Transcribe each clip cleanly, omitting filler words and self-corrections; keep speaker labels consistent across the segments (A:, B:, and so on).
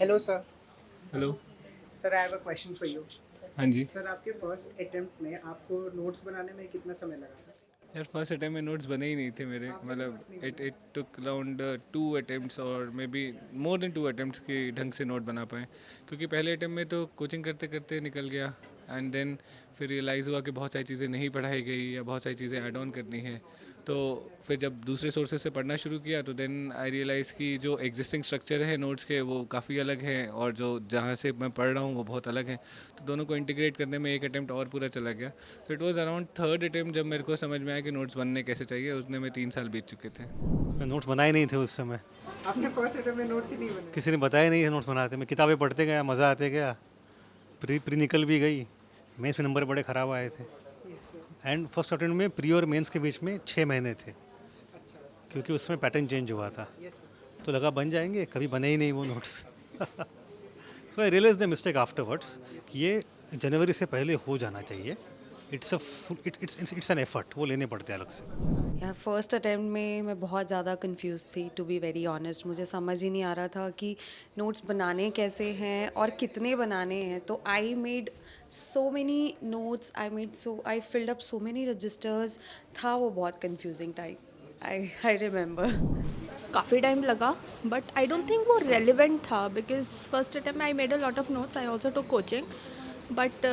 A: Hello sir.
B: Hello.
A: Sir, I have a question for you.
B: हाँ जी।
A: Sir, आपके first attempt में आपको notes बनाने में कितना समय लगा था?
B: यार फर्स्ट अटैम्प्ट में नोट्स बने ही नहीं थे मेरे,
A: आपके
B: मतलब
A: नोट्स नहीं बने?
B: इट टुक अराउंड 2 अटेम्प्ट्स और may be more than 2 attempts के ढंग से नोट बना पाए, क्योंकि पहले अटैम्प्ट में तो कोचिंग करते करते निकल गया एंड देन फिर रियलाइज़ हुआ कि बहुत सारी चीज़ें नहीं पढ़ाई गई या बहुत सारी चीज़ें ऐड ऑन करनी है। तो फिर जब दूसरे सोर्सेज से पढ़ना शुरू किया तो देन आई रियलाइज़ कि जो एग्जिस्टिंग स्ट्रक्चर है नोट्स के वो काफ़ी अलग हैं और जो जहाँ से मैं पढ़ रहा हूँ वो बहुत अलग है। तो दोनों को इंटीग्रेट करने में एक अटैम्प्ट और पूरा चला गया। तो it was around third attempt जब मेरे को समझ में आया कि नोट्स बनने कैसे चाहिए, उसने में 3 साल बीत चुके थे।
C: नोट्स बनाए नहीं थे उस समय,
A: आपने फर्स्ट अटेम्प्ट में नोट्स ही नहीं बनाए?
C: किसी ने बताया नहीं है नोट्स बनाते। मैं किताबें पढ़ते गया, मज़ा आते गया। प्री निकल भी गई, मेंस में नंबर बड़े ख़राब आए थे।
A: Yes sir.
C: And first attempt में प्री और मेंस के बीच में 6 महीने थे,
A: अच्छा।
C: क्योंकि उसमें पैटर्न चेंज हुआ था।
A: Yes sir.
C: तो लगा बन जाएंगे, कभी बने ही नहीं वो notes. So I realize the mistake afterwards कि ये जनवरी से पहले हो जाना चाहिए। इट्स एन एफर्ट, वो लेने पड़ते हैं अलग से।
D: यार फर्स्ट अटेम्प्ट में मैं बहुत ज़्यादा कंफ्यूज थी, टू बी वेरी ऑनेस्ट। मुझे समझ ही नहीं आ रहा था कि नोट्स बनाने कैसे हैं और कितने बनाने हैं। तो I made so many notes, I filled up so many registers. था वो बहुत कंफ्यूजिंग टाइम। I remember.
E: काफ़ी टाइम लगा, बट आई डोंट थिंक वो रेलिवेंट था बिकॉज फर्स्ट अटेम्प्ट में I made a lot of notes, I also took coaching, but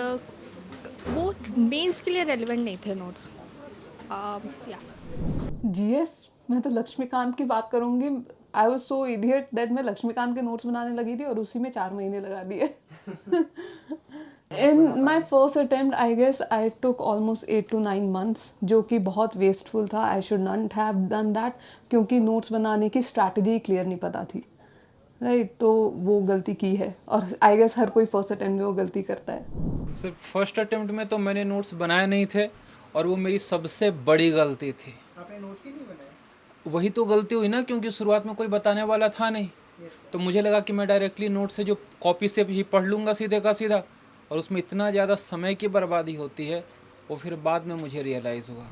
E: वो mains के लिए रेलिवेंट नहीं थे नोट्स। या
F: जीएस मैं तो लक्ष्मीकांत की बात करूंगी। I was so idiot that मैं लक्ष्मीकांत के नोट्स बनाने लगी थी और उसी में 4 महीने लगा दिए। In my first attempt I guess I took almost 8 to 9 months, जो कि बहुत वेस्टफुल था। I should not have done that, क्योंकि नोट्स बनाने की स्ट्रैटेजी क्लियर नहीं पता थी। राइट, तो वो गलती की है और आई गेस हर कोई फर्स्ट अटेम्प्ट में वो गलती करता है।
G: सर फर्स्ट अटेम्प्ट में तो मैंने नोट्स बनाए नहीं थे और वो मेरी सबसे बड़ी गलती थी।
A: आपने नोट्स ही नहीं बनाए?
G: वही तो गलती हुई ना, क्योंकि शुरुआत में कोई बताने वाला था नहीं।
A: Yes sir.
G: तो मुझे लगा कि मैं डायरेक्टली नोट से जो कॉपी से ही पढ़ लूँगा सीधे का सीधा, और उसमें इतना ज़्यादा समय की बर्बादी होती है, वो फिर बाद में मुझे रियलाइज़ हुआ।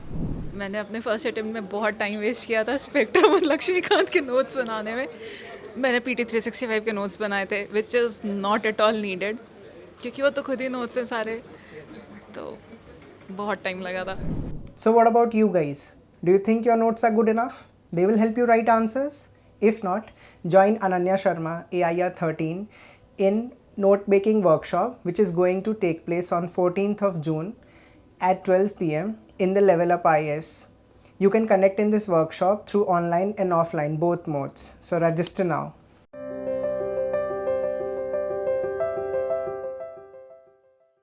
H: मैंने अपने फर्स्ट अटेम्प्ट में बहुत टाइम वेस्ट किया था स्पेक्ट्रम और लक्ष्मीकांत के नोट्स बनाने में। मैंने PT 365 के नोट्स बनाए थे, which is not at all needed, क्योंकि वो तो खुद ही नोट्स हैं सारे। तो बहुत टाइम लगा था।
A: So what about you guys? Do you think your notes are good enough? They will help you write answers? If not, join Ananya Sharma, AIR 13, in note making workshop, which is going to take place on 14th of June at 12 p.m. in the Level Up IS. You can connect in this workshop through online and offline, both modes. So register now.